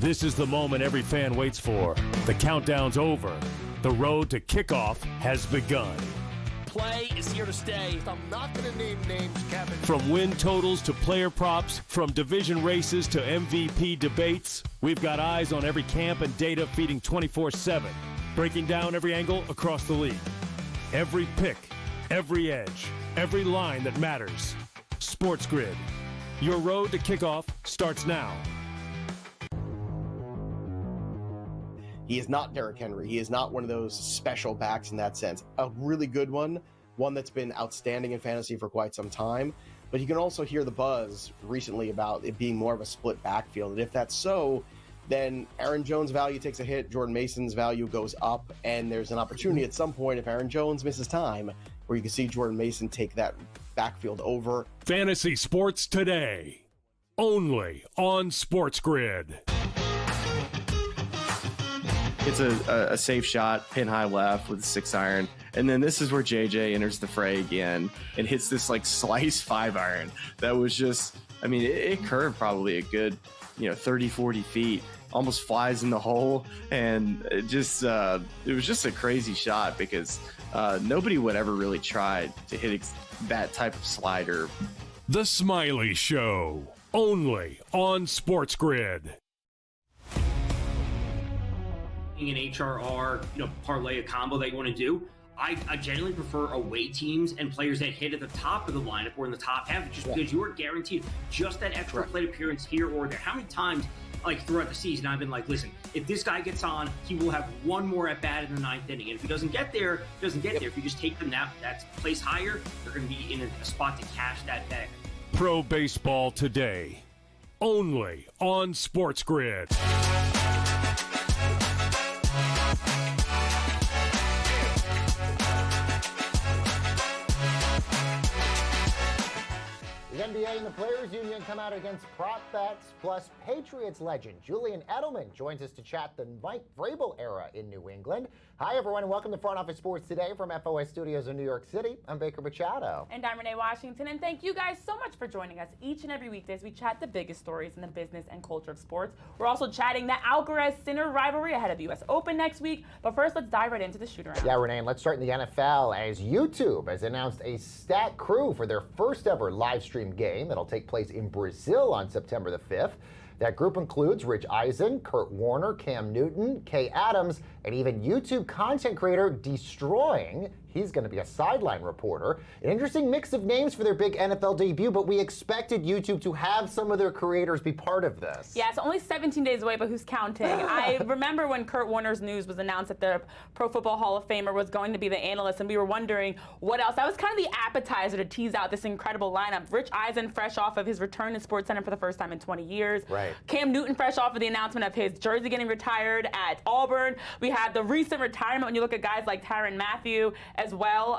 This is the moment every fan waits for. The countdown's over. The road to kickoff has begun. Play is here to stay. I'm not going to name names, Kevin. From win totals to player props, from division races to MVP debates, we've got eyes on every camp and data feeding 24/7, breaking down every angle across the league. Every pick, every edge, every line that matters. SportsGrid. Your road to kickoff starts now. He is not Derrick Henry. He is not one of those special backs in that sense. A really good one that's been outstanding in fantasy for quite some time. But you can also hear the buzz recently about it being more of a split backfield. And if that's so, then Aaron Jones' value takes a hit, Jordan Mason's value goes up, and there's an opportunity at some point if Aaron Jones misses time where you can see Jordan Mason take that backfield over. Fantasy sports today, only on SportsGrid. It's a safe shot, pin high left with a 6-iron. And then this is where JJ enters the fray again and hits this like slice 5-iron. That was just, I mean, it curved probably a good, 30, 40 feet, almost flies in the hole. And it was just a crazy shot because nobody would ever really try to hit that type of slider. The Smiley Show, only on SportsGrid. An HRR, parlay a combo that you want to do. I generally prefer away teams and players that hit at the top of the lineup or in the top half, just because you are guaranteed just that extra plate appearance here or there. How many times, throughout the season, I've been like, listen, if this guy gets on, he will have one more at bat in the 9th inning. And if he doesn't get there, he doesn't get there. If you just take them that's placed higher, they're going to be in a spot to cash that bag. Pro Baseball Today, only on SportsGrid. The NBA and the Players Union come out against prop bets, plus Patriots legend Julian Edelman joins us to chat the Mike Vrabel era in New England. Hi, everyone, and welcome to Front Office Sports Today from FOS Studios in New York City. I'm Baker Machado. And I'm Renee Washington, and thank you guys so much for joining us each and every weekday as we chat the biggest stories in the business and culture of sports. We're also chatting the Alcaraz-Sinner rivalry ahead of the U.S. Open next week, but first, let's dive right into the shoot-around. Yeah, Renee, and let's start in the NFL as YouTube has announced a stat crew for their first ever live stream game that'll take place in Brazil on September the 5th. That group includes Rich Eisen, Kurt Warner, Cam Newton, Kay Adams, and even YouTube content creator Destroying. He's going to be a sideline reporter. An interesting mix of names for their big NFL debut, but we expected YouTube to have some of their creators be part of this. Yeah, it's only 17 days away, but who's counting? I remember when Kurt Warner's news was announced that the Pro Football Hall of Famer was going to be the analyst, and we were wondering what else. That was kind of the appetizer to tease out this incredible lineup. Rich Eisen, fresh off of his return to SportsCenter for the first time in 20 years. Right. Cam Newton, fresh off of the announcement of his jersey getting retired at Auburn. We had the recent retirement when you look at guys like Tyrann Mathieu as well,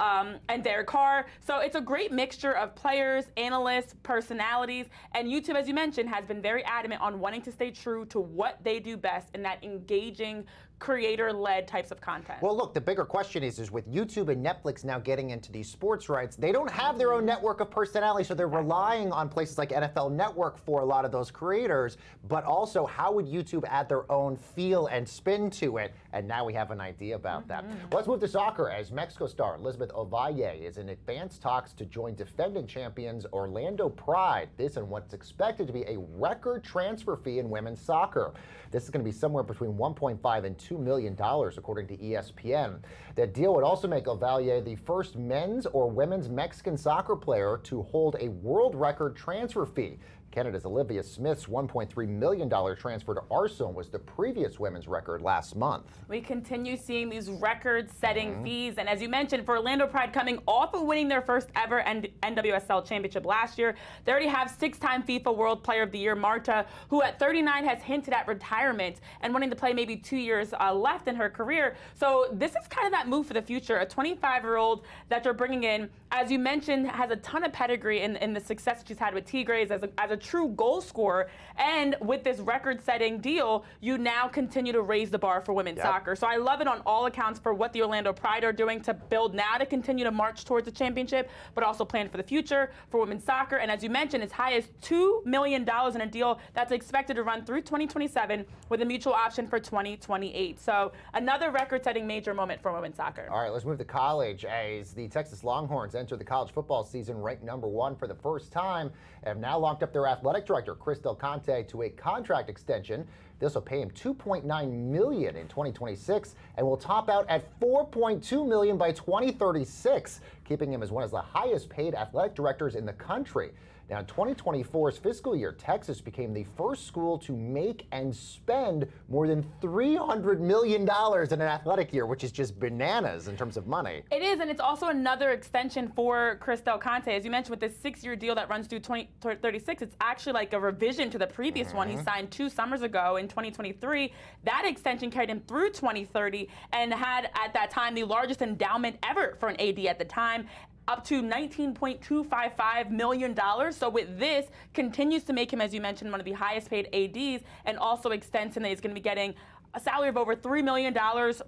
and Derek Carr. So it's a great mixture of players, analysts, personalities, and YouTube, as you mentioned, has been very adamant on wanting to stay true to what they do best in that engaging, creator-led types of content. Well, look, the bigger question is with YouTube and Netflix now getting into these sports rights, they don't have their own network of personality, so they're relying on places like NFL Network for a lot of those creators, but also how would YouTube add their own feel and spin to it? And now we have an idea about that. Let's move to soccer as Mexico star Elizabeth Ovalle is in advanced talks to join defending champions Orlando Pride. This and what's expected to be a record transfer fee in women's soccer. This is going to be somewhere between $1.5 and $2 million, according to ESPN. That deal would also make Ovalle the first men's or women's Mexican soccer player to hold a world record transfer fee. Canada's Olivia Smith's $1.3 million transfer to Arsenal was the previous women's record last month. We continue seeing these record-setting fees, and as you mentioned, for Orlando Pride coming off of winning their first ever NWSL championship last year, they already have 6-time FIFA World Player of the Year Marta, who at 39 has hinted at retirement and wanting to play maybe 2 years left in her career. So this is kind of that move for the future, a 25-year-old that you're bringing in, as you mentioned, has a ton of pedigree in the success that she's had with Tigres as a true goal scorer. And with this record-setting deal, you now continue to raise the bar for women's soccer. So I love it on all accounts for what the Orlando Pride are doing to build now to continue to march towards the championship, but also plan for the future for women's soccer. And as you mentioned, as high as $2 million in a deal that's expected to run through 2027 with a mutual option for 2028. So another record-setting major moment for women's soccer. All right, let's move to college as the Texas Longhorns enter the college football season ranked #1 for the first time and have now locked up their athletic director, Chris Del Conte, to a contract extension. This will pay him $2.9 million in 2026 and will top out at $4.2 million by 2036, keeping him as one of the highest paid athletic directors in the country. Now, in 2024's fiscal year, Texas became the first school to make and spend more than $300 million in an athletic year, which is just bananas in terms of money. It is, and it's also another extension for Chris Del Conte. As you mentioned, with this 6-year deal that runs through 2036, it's actually like a revision to the previous one he signed 2 summers ago in 2023. That extension carried him through 2030 and had, at that time, the largest endowment ever for an AD at the time, up to $19.255 million. So with this, continues to make him, as you mentioned, one of the highest paid ADs, and also extends him that he's going to be getting a salary of over $3 million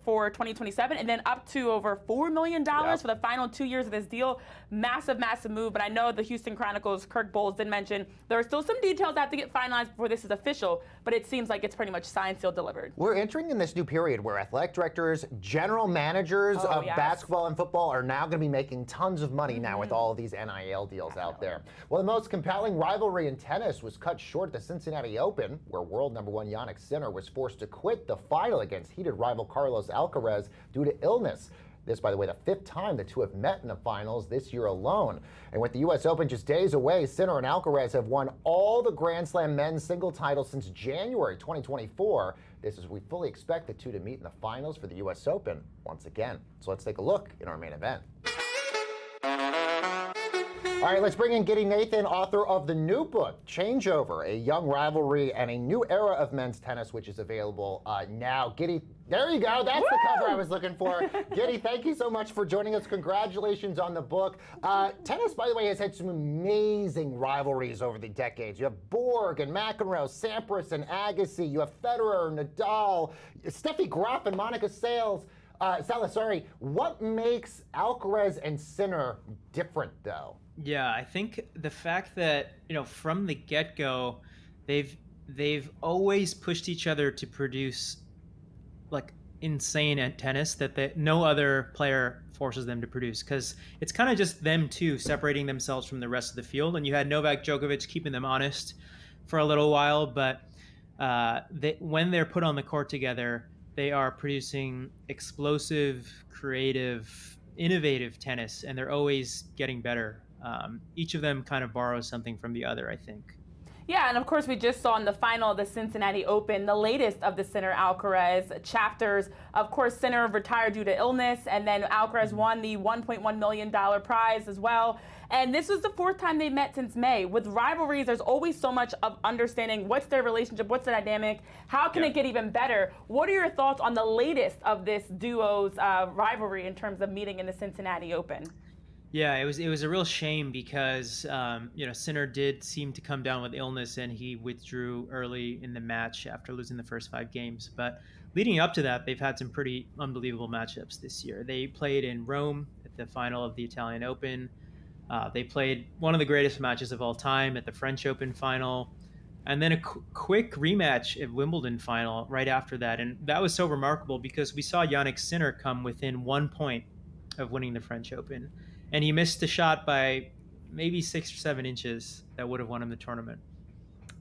for 2027, and then up to over $4 million for the final 2 years of this deal. Massive, massive move. But I know the Houston Chronicles' Kirk Bowles did mention there are still some details that have to get finalized before this is official, but it seems like it's pretty much signed, sealed, delivered. We're entering in this new period where athletic directors, general managers of basketball and football are now going to be making tons of money now with all of these NIL deals out there. Well, the most compelling rivalry in tennis was cut short at the Cincinnati Open, where world #1 Jannik Sinner was forced to quit the final against heated rival Carlos Alcaraz due to illness. This, by the way, the 5th time the two have met in the finals this year alone. And with the U.S. Open just days away, Sinner and Alcaraz have won all the Grand Slam men's single titles since January 2024. This is we fully expect the two to meet in the finals for the U.S. Open once again. So let's take a look in our main event. All right, let's bring in Giddy Nathan, author of the new book, Changeover, a young rivalry and a new era of men's tennis, which is available now. Giddy, there you go. That's the cover I was looking for. Giddy, thank you so much for joining us. Congratulations on the book. Tennis, by the way, has had some amazing rivalries over the decades. You have Borg and McEnroe, Sampras and Agassi. You have Federer, Nadal, Steffi Graf and Monica Seles. What makes Alcaraz and Sinner different, though? Yeah, I think the fact that, from the get-go, they've always pushed each other to produce like insane at tennis that no other player forces them to produce, because it's kind of just them two separating themselves from the rest of the field. And you had Novak Djokovic keeping them honest for a little while, but when they're put on the court together, they are producing explosive, creative, innovative tennis, and they're always getting better. Each of them kind of borrows something from the other, I think. Yeah, and of course we just saw in the final of the Cincinnati Open, the latest of the Sinner-Alcaraz chapters. Of course, Sinner retired due to illness, and then Alcaraz won the $1.1 million prize as well. And this was the 4th time they met since May. With rivalries, there's always so much of understanding what's their relationship, what's the dynamic, how can it get even better. What are your thoughts on the latest of this duo's rivalry in terms of meeting in the Cincinnati Open? Yeah, it was a real shame because Sinner did seem to come down with illness, and he withdrew early in the match after losing the first 5 games. But leading up to that, they've had some pretty unbelievable matchups this year. They played in Rome at the final of the Italian Open. They played one of the greatest matches of all time at the French Open final, and then a quick rematch at Wimbledon final right after that. And that was so remarkable because we saw Jannik Sinner come within 1 point of winning the French Open. And he missed a shot by maybe 6 or 7 inches that would have won him the tournament.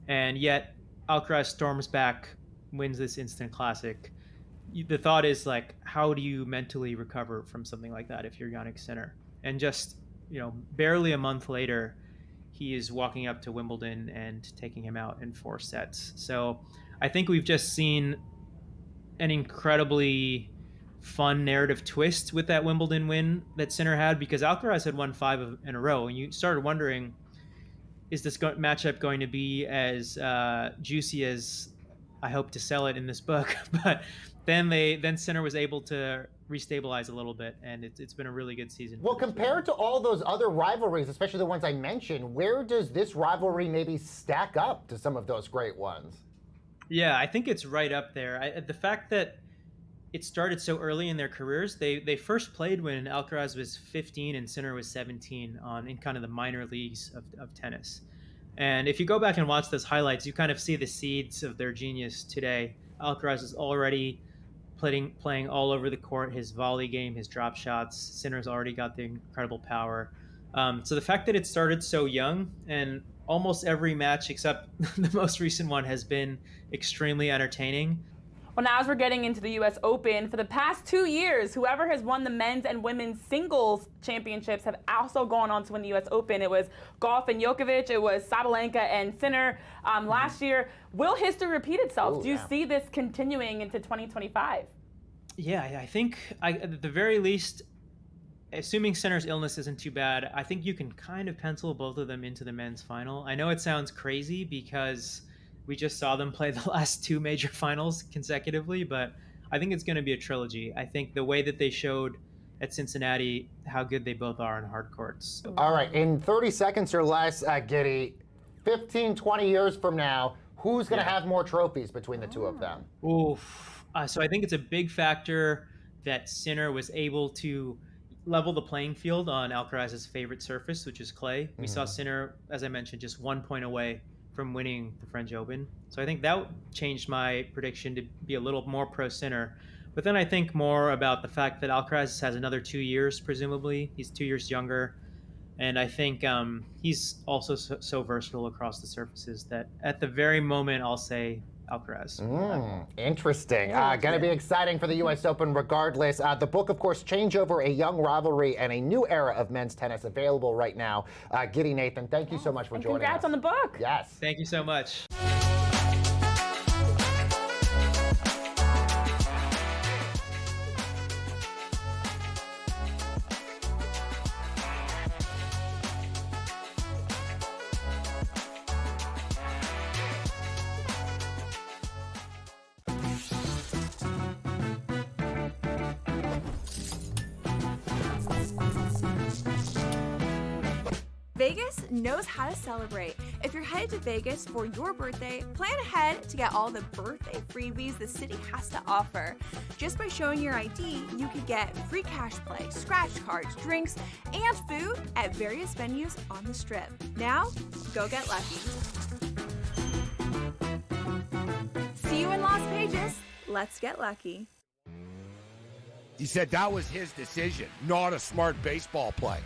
And yet, Alcaraz storms back, wins this instant classic. The thought is, like, how do you mentally recover from something like that if you're Jannik Sinner? And just, barely a month later, he is walking up to Wimbledon and taking him out in 4 sets. So I think we've just seen an incredibly fun narrative twist with that Wimbledon win that Sinner had, because Alcaraz had won 5 in a row, and you started wondering, is this matchup going to be as juicy as I hope to sell it in this book? But then Sinner was able to restabilize a little bit, and it's been a really good season. Well, compared to all those other rivalries, especially the ones I mentioned, where does this rivalry maybe stack up to some of those great ones? Yeah, I think it's right up there. The fact that it started so early in their careers, they first played when Alcaraz was 15 and Sinner was 17 in kind of the minor leagues of tennis. And if you go back and watch those highlights, you kind of see the seeds of their genius today. Alcaraz is already playing all over the court, his volley game, his drop shots. Sinner's already got the incredible power. So the fact that it started so young, and almost every match except the most recent one has been extremely entertaining. Well, now as we're getting into the U.S. Open, for the past 2 years, whoever has won the men's and women's singles championships have also gone on to win the U.S. Open. It was Gauff and Djokovic, it was Sabalenka and Sinner last year. Will history repeat itself? Do you see this continuing into 2025? Yeah, I think at the very least, assuming Sinner's illness isn't too bad, I think you can kind of pencil both of them into the men's final. I know it sounds crazy because we just saw them play the last 2 major finals consecutively, but I think it's going to be a trilogy. I think the way that they showed at Cincinnati how good they both are on hard courts. All right, in 30 seconds or less, Giddy, 15, 20 years from now, who's going to have more trophies between the two of them? Oof. So I think it's a big factor that Sinner was able to level the playing field on Alcaraz's favorite surface, which is clay. We saw Sinner, as I mentioned, just 1 point away from winning the French Open. So I think that changed my prediction to be a little more pro Sinner. But then I think more about the fact that Alcaraz has another 2 years, presumably. He's 2 years younger. And I think he's also so versatile across the surfaces that at the very moment, I'll say Alcaraz. Interesting. Going to be exciting for the U.S. Open regardless. The book, of course, Changeover, A Young Rivalry and a New Era of Men's Tennis, available right now. Giddy Nathan, thank you so much for joining us. Congrats on the book. Yes. Thank you so much. Vegas knows how to celebrate. If you're headed to Vegas for your birthday, plan ahead to get all the birthday freebies the city has to offer. Just by showing your ID, you could get free cash play, scratch cards, drinks, and food at various venues on the Strip. Now, go get lucky. See you in Las Vegas. Let's get lucky. He said that was his decision, not a smart baseball play.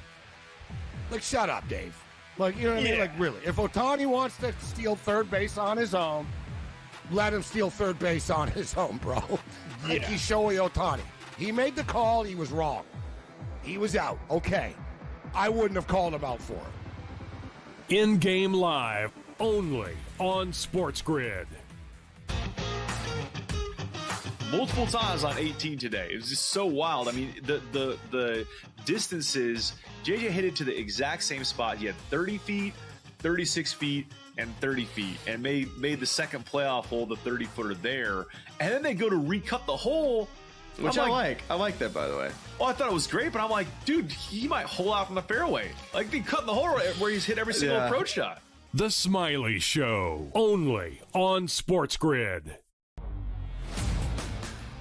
Like, shut up, Dave. Like, you know what I mean? Like, really. If Ohtani wants to steal third base on his own, let him steal third base on his own, bro. Like, he's Shohei Ohtani. He made the call. He was wrong. He was out. Okay. I wouldn't have called him out for him. In-game live, only on SportsGrid. Multiple times on 18 today. It was just so wild. I mean, the distances, JJ hit it to the exact same spot. He had 30 feet, 36 feet, and 30 feet, and made the second playoff hole, the 30-footer there. And then they go to recut the hole, which I like. I like that, by the way. Oh, I thought it was great, but I'm like, dude, he might hole out from the fairway. Like, they cut the hole where he's hit every single approach shot. The Smiley Show, only on SportsGrid.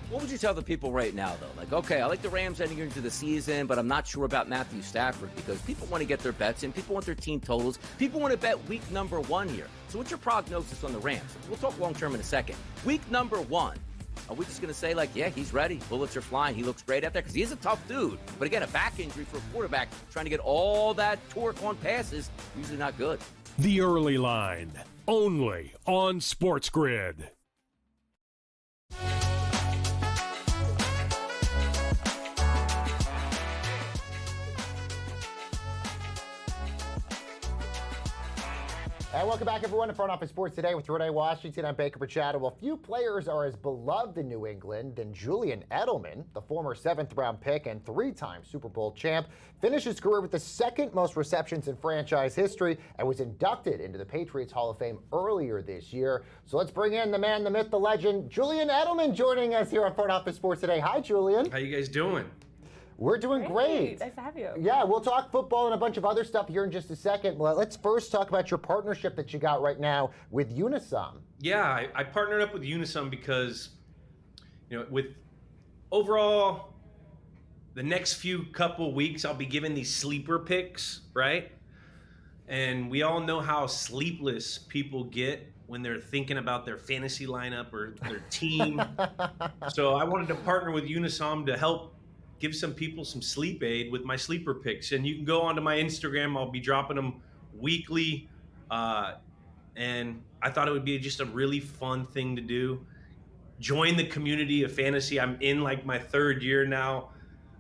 What would you tell the people right now, though? Like, okay, I like the Rams ending into the season, but I'm not sure about Matthew Stafford because people want to get their bets in. People want their team totals. People want to bet week number 1 here. So what's your prognosis on the Rams? We'll talk long-term in a second. Week number 1. Are we just going to say, like, yeah, he's ready. Bullets are flying. He looks great out there because he is a tough dude. But again, a back injury for a quarterback trying to get all that torque on passes, usually not good. The Early Line, only on SportsGrid. And welcome back, everyone, to Front Office Sports Today with Renee Washington. I'm Baker Machado. Well, few players are as beloved in New England than Julian Edelman, the former 7th-round pick and 3-time Super Bowl champ, finished his career with the 2nd most receptions in franchise history and was inducted into the Patriots Hall of Fame earlier this year. So let's bring in the man, the myth, the legend, Julian Edelman, joining us here on Front Office Sports Today. Hi, Julian. How you guys doing? We're doing great. Nice to have you. Yeah, we'll talk football and a bunch of other stuff here in just a second. Well, let's first talk about your partnership that you got right now with Unisom. Yeah, I partnered up with Unisom because, with overall the next few couple weeks, I'll be giving these sleeper picks, right? And we all know how sleepless people get when they're thinking about their fantasy lineup or their team. So I wanted to partner with Unisom to help give some people some sleep aid with my sleeper picks. And you can go onto my Instagram. I'll be dropping them weekly. And I thought it would be just a really fun thing to do. Join the community of fantasy. I'm in like my 3rd year now.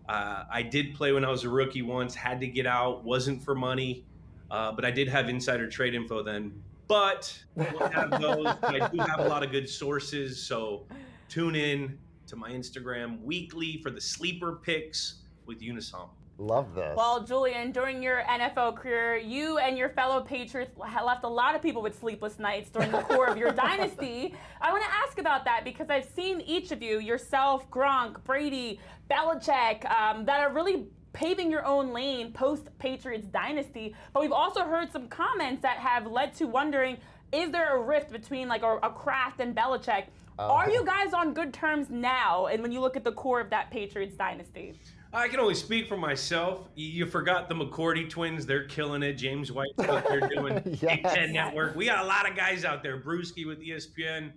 I did play when I was a rookie once, had to get out, wasn't for money. But I did have insider trade info then. But we'll have those. I do have a lot of good sources. So tune in to my Instagram weekly for the sleeper picks with Unisom. Love this. Well, Julian, during your NFL career, you and your fellow Patriots left a lot of people with sleepless nights during the core of your dynasty. I want to ask about that because I've seen each of you, yourself, Gronk, Brady, Belichick, that are really paving your own lane post-Patriots dynasty. But we've also heard some comments that have led to wondering, is there a rift between like a Kraft and Belichick? Are you guys on good terms now? And when you look at the core of that Patriots dynasty? I can only speak for myself. You forgot the McCourty twins. They're killing it. James White's out there doing Big Ten Network. We got a lot of guys out there. Brewski with ESPN.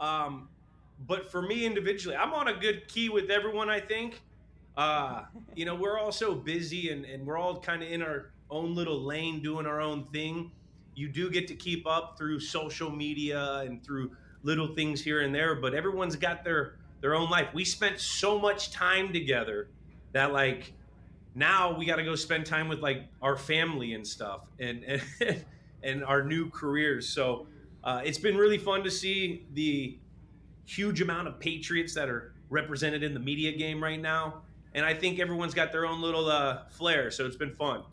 But for me individually, I'm on a good key with everyone, I think. We're all so busy and we're all kind of in our own little lane doing our own thing. You do get to keep up through social media and through little things here and there, but everyone's got their own life. We spent so much time together that like now we got to go spend time with like our family and stuff and and our new careers. So it's been really fun to see the huge amount of Patriots that are represented in the media game right now. And I think everyone's got their own little flair. So it's been fun.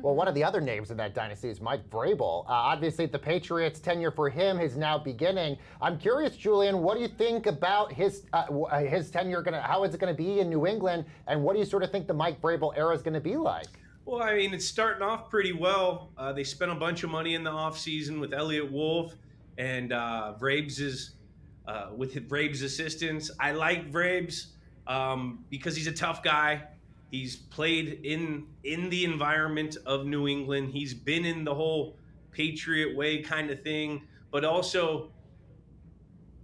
Well, one of the other names in that dynasty is Mike Vrabel. Obviously, the Patriots' tenure for him is now beginning. I'm curious, Julian, what do you think about his tenure? How is it going to be in New England? And what do you sort of think the Mike Vrabel era is going to be like? Well, I mean, it's starting off pretty well. They spent a bunch of money in the offseason with Elliott Wolf and Vrabes' assistance. I like Vrabes because he's a tough guy. He's played in the environment of New England. He's been in the whole Patriot way kind of thing, but also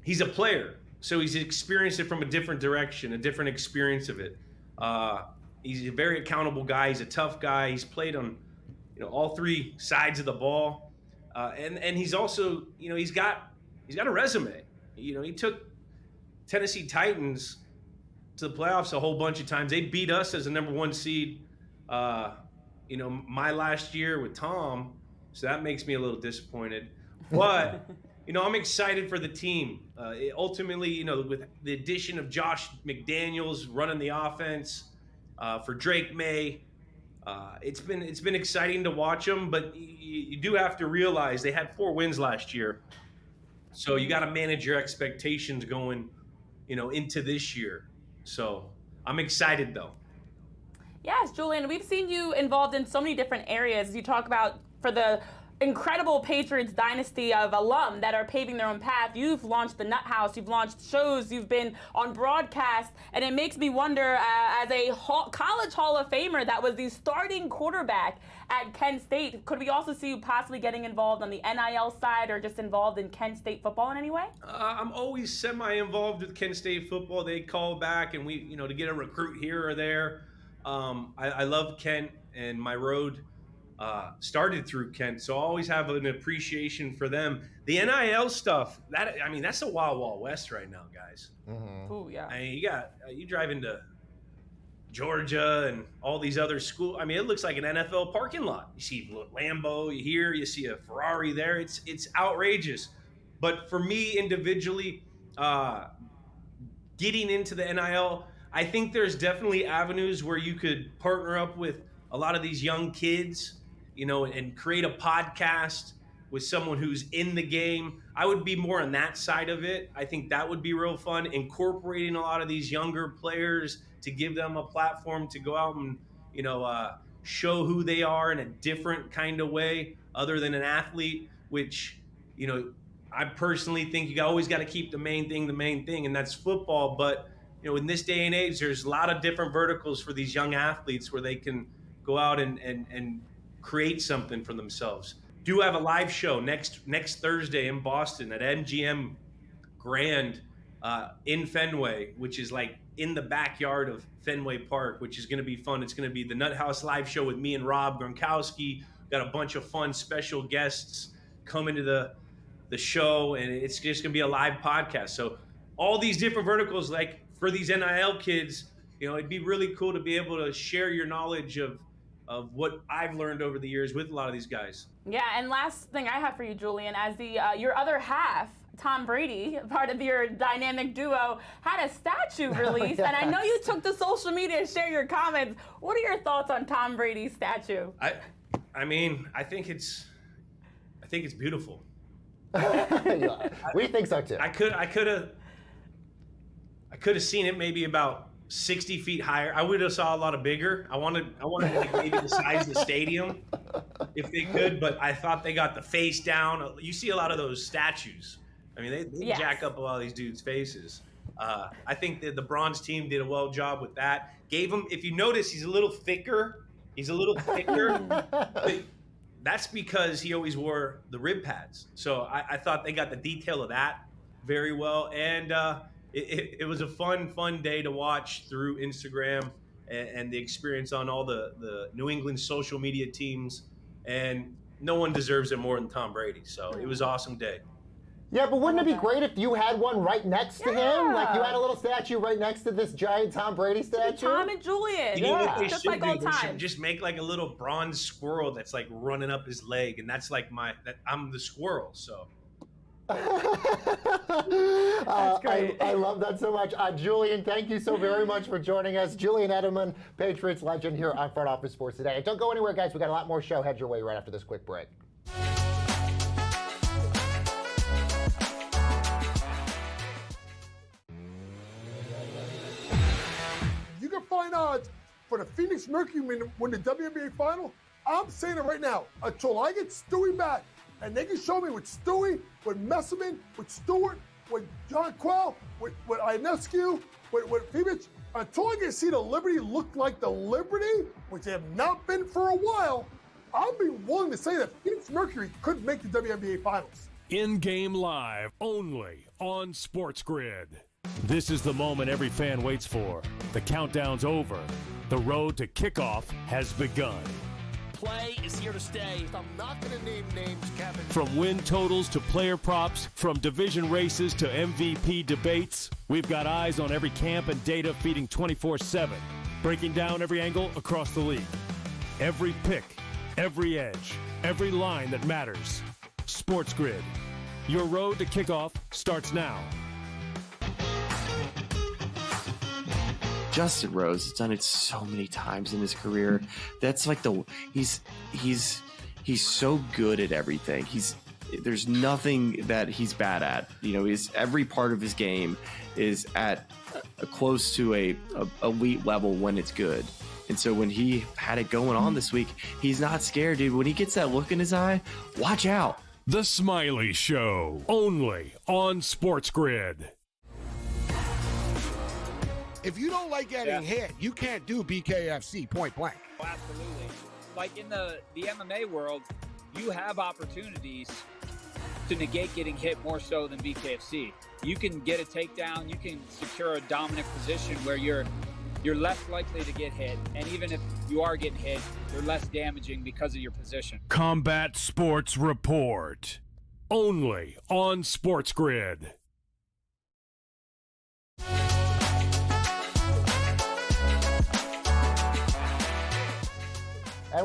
he's a player. So he's experienced it from a different direction, a different experience of it. He's a very accountable guy. He's a tough guy. He's played on, all 3 sides of the ball. And he's also, he's got a resume. He took Tennessee Titans to the playoffs a whole bunch of times. They beat us as a number 1 seed, my last year with Tom. So that makes me a little disappointed. But, I'm excited for the team. Ultimately, with the addition of Josh McDaniels running the offense for Drake May, it's been exciting to watch them. But you do have to realize they had 4 wins last year. So you got to manage your expectations going, into this year. So I'm excited, though. Yes, Julian, we've seen you involved in so many different areas. You talk about for the incredible Patriots dynasty of alum that are paving their own path. You've launched the Nut House, you've launched shows, you've been on broadcast, and it makes me wonder, as a college Hall of Famer that was the starting quarterback at Kent State, could we also see you possibly getting involved on the NIL side or just involved in Kent State football in any way? I'm always semi-involved with Kent State football. They call back and we, to get a recruit here or there. I love Kent, and my road started through Kent, so I always have an appreciation for them. The NIL stuff, that's a wild, wild west right now, guys. Oh yeah. I mean, you drive into Georgia and all these other schools. I mean, it looks like an NFL parking lot. You see Lambo here, you see a Ferrari there. It's outrageous. But for me individually, getting into the NIL, I think there's definitely avenues where you could partner up with a lot of these young kids, and create a podcast with someone who's in the game. I would be more on that side of it. I think that would be real fun, incorporating a lot of these younger players to give them a platform to go out and, show who they are in a different kind of way other than an athlete, which, I personally think you always got to keep the main thing, and that's football. But, in this day and age, there's a lot of different verticals for these young athletes where they can go out and create something for themselves. Do have a live show next Thursday in Boston at MGM Grand in Fenway, which is like in the backyard of Fenway Park, which is going to be fun. It's going to be the Nut House live show with me and Rob Gronkowski. Got a bunch of fun special guests coming to the show, and it's just going to be a live podcast. So all these different verticals, like for these NIL kids, it'd be really cool to be able to share your knowledge of what I've learned over the years with a lot of these guys. Yeah, and last thing I have for you, Julian, as the your other half, Tom Brady, part of your dynamic duo, had a statue released, and I know you took to social media to share your comments. What are your thoughts on Tom Brady's statue? I mean, I think it's beautiful. We think so too. I could have seen it maybe about 60 feet higher. I would have saw a lot of bigger. I wanted like maybe the size of the stadium if they could, but I thought they got the face down. You see a lot of those statues. I mean, they jack up a lot of these dudes' faces. I think that the bronze team did a well job with that. Gave him, if you notice, he's a little thicker. But that's because he always wore the rib pads. So I thought they got the detail of that very well. And it was a fun day to watch through Instagram and the experience on all the New England social media teams. And no one deserves it more than Tom Brady. So it was an awesome day. Yeah, but wouldn't it be great if you had one right next to him? Like you had a little statue right next to this giant Tom Brady statue? Tom and Julian. You know what they just should like do? old They should times. just make like a little bronze squirrel that's like running up his leg, and that's like I'm the squirrel. So. That's great. I love that so much. Julian, thank you so very much for joining us. Julian Edelman, Patriots legend here on Front Office Sports Today. And don't go anywhere, guys. We got a lot more show head your way right after this quick break. You can find odds for the Phoenix Mercury win the WNBA final. I'm saying it right now. Until I get Stewie back, and they can show me with Stewie, with Messerman, with Stewart, with John Quell, with Ionescu, with Phoenix, until I can see the Liberty look like the Liberty, which they have not been for a while, I'll be willing to say that Phoenix Mercury could make the WNBA finals. In-game live, only on SportsGrid. This is the moment every fan waits for. The countdown's over. The road to kickoff has begun. Play is here to stay. I'm not going to name names, Kevin. From win totals to player props, from division races to MVP debates, we've got eyes on every camp and data feeding 24/7, breaking down every angle across the league. Every pick, every edge, every line that matters. SportsGrid. Your road to kickoff starts now. Justin Rose has done it so many times in his career. That's like he's so good at everything. There's nothing that he's bad at. Every part of his game is at close to a elite level when it's good. And so when he had it going on this week, he's not scared, dude. When he gets that look in his eye, watch out. The Smiley Show, only on SportsGrid. If you don't like getting hit, you can't do BKFC point blank. Oh, absolutely. Like in the MMA world, you have opportunities to negate getting hit more so than BKFC. You can get a takedown, you can secure a dominant position where you're less likely to get hit, and even if you are getting hit, you're less damaging because of your position. Combat Sports Report, only on SportsGrid.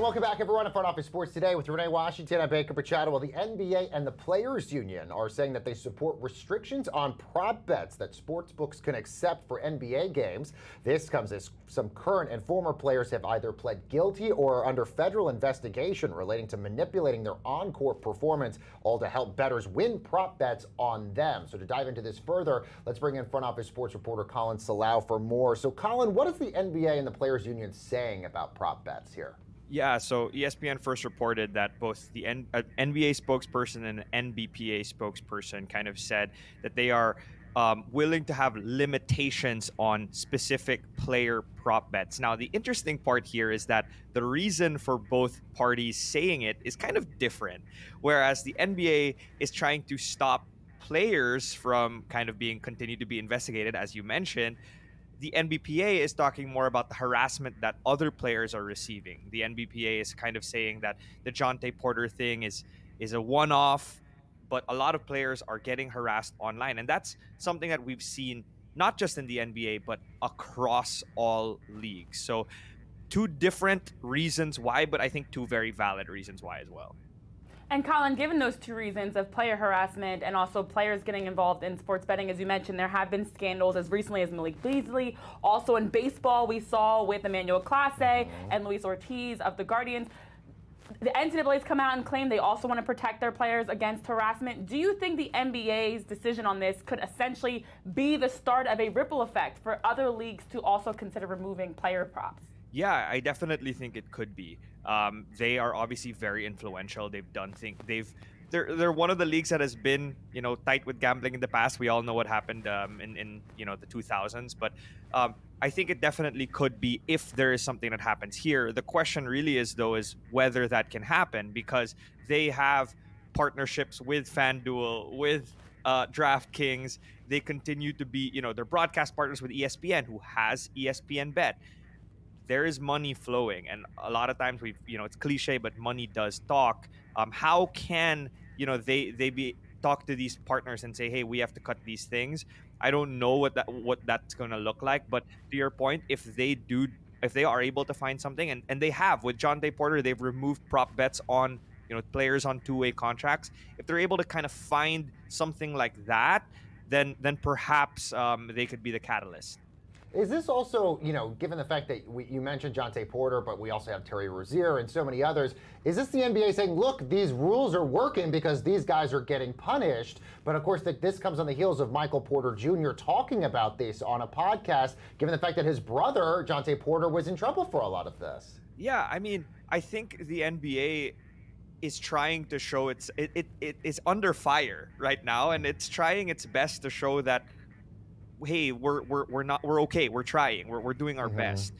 And welcome back, everyone, to Front Office Sports Today with Renee Washington. I'm Baker Machado. Well, the NBA and the Players Union are saying that they support restrictions on prop bets that sportsbooks can accept for NBA games. This comes as some current and former players have either pled guilty or are under federal investigation relating to manipulating their on-court performance, all to help bettors win prop bets on them. So to dive into this further, let's bring in Front Office Sports reporter Colin Salau for more. So Colin, what is the NBA and the Players Union saying about prop bets here? Yeah, so ESPN first reported that both the NBA spokesperson and NBPA spokesperson kind of said that they are willing to have limitations on specific player prop bets. Now, the interesting part here is that the reason for both parties saying it is kind of different. Whereas the NBA is trying to stop players from kind of being continued to be investigated, as you mentioned, the NBPA is talking more about the harassment that other players are receiving. The NBPA is kind of saying that the Jonte Porter thing is a one-off, but a lot of players are getting harassed online. And that's something that we've seen not just in the NBA, but across all leagues. So two different reasons why, but I think two very valid reasons why as well. And Colin, given those two reasons of player harassment and also players getting involved in sports betting, as you mentioned, there have been scandals as recently as Malik Beasley. Also in baseball, we saw with Emmanuel Clase and Luis Ortiz of the Guardians. The NCAA has come out and claimed they also want to protect their players against harassment. Do you think the NBA's decision on this could essentially be the start of a ripple effect for other leagues to also consider removing player props? Yeah, I definitely think it could be. They are obviously very influential. They're one of the leagues that has been, tight with gambling in the past. We all know what happened in the 2000s, but I think it definitely could be if there is something that happens here. The question really is whether that can happen, because they have partnerships with FanDuel, with DraftKings. They continue to be, they're broadcast partners with ESPN, who has ESPN Bet. There is money flowing, and a lot of times it's cliche, but money does talk. How can they talk to these partners and say, hey, we have to cut these things? I don't know what that's going to look like, but to your point, if they are able to find something, and they have with Jonte Porter, they've removed prop bets on players on two-way contracts. If they're able to kind of find something like that, then perhaps they could be the catalyst. Is this also, given the fact that you mentioned Jonte Porter, but we also have Terry Rozier and so many others, is this the NBA saying, look, these rules are working because these guys are getting punished? But of course, this comes on the heels of Michael Porter Jr. talking about this on a podcast, given the fact that his brother, Jonte Porter, was in trouble for a lot of this. Yeah, I mean, I think the NBA is trying to show it is under fire right now, and it's trying its best to show that, hey, we're okay. We're trying. We're doing our best,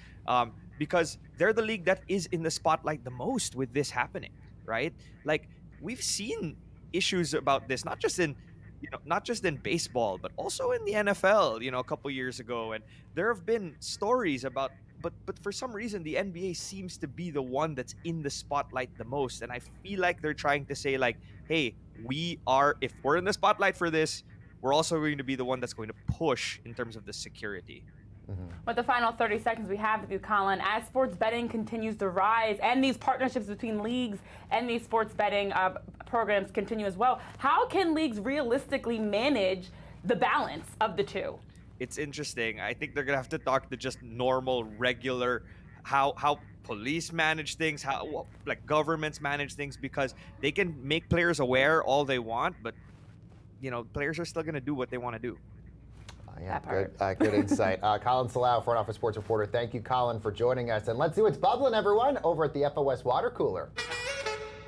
because they're the league that is in the spotlight the most with this happening, right? Like, we've seen issues about this, not just in baseball, but also in the NFL. A couple years ago, and there have been stories about. But for some reason, the NBA seems to be the one that's in the spotlight the most, and I feel like they're trying to say, like, hey, if we're in the spotlight for this, we're also going to be the one that's going to push in terms of the security. With the final 30 seconds we have with you, Colin, as sports betting continues to rise and these partnerships between leagues and these sports betting programs continue as well, how can leagues realistically manage the balance of the two? It's interesting. I think they're going to have to talk to just normal, regular, how police manage things, how governments manage things, because they can make players aware all they want, but players are still going to do what they want to do. Good insight. Colin Salau, Front Office Sports reporter. Thank you, Colin, for joining us. And let's see what's bubbling, everyone, over at the FOS Water Cooler.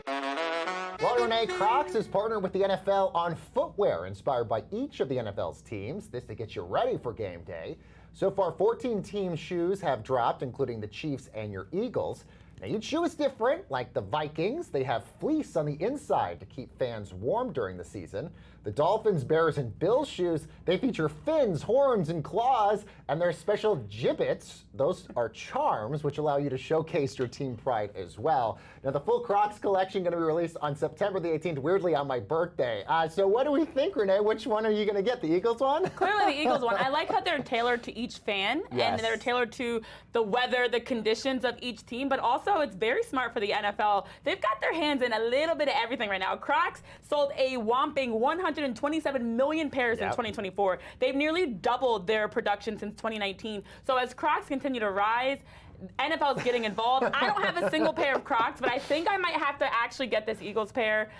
Well, Renee, Crocs is partnered with the NFL on footwear inspired by each of the NFL's teams. This to get you ready for game day. So far, 14 team shoes have dropped, including the Chiefs and your Eagles. Now, each shoe is different. Like the Vikings, they have fleece on the inside to keep fans warm during the season. The Dolphins, Bears, and Bills shoes, they feature fins, horns, and claws, and their special gibbets. Those are charms, which allow you to showcase your team pride as well. Now, the full Crocs collection going to be released on September the 18th, weirdly on my birthday. So what do we think, Renee? Which one are you going to get? The Eagles one? Clearly the Eagles one. I like how they're tailored to each fan, and they're tailored to the weather, the conditions of each team, but also it's very smart for the NFL. They've got their hands in a little bit of everything right now. Crocs sold a whopping 127 million pairs in 2024. They've nearly doubled their production since 2019. So as Crocs continue to rise, NFL is getting involved. I don't have a single pair of Crocs, but I think I might have to actually get this Eagles pair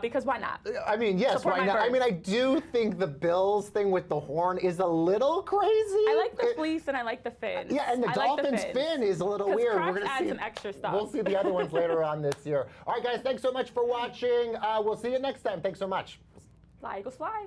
because why not? I mean, yes, Support why my not? I birds. mean, I do think the Bills thing with the horn is a little crazy. I like the fleece and I like the fins. Yeah, and the I Dolphins like the fins. fin is a little 'Cause weird. Crocs We're gonna add see some extra stuff. We'll see the other ones later on this year. All right, guys, thanks so much for watching. We'll see you next time. Thanks so much. Fly, Eagles, fly.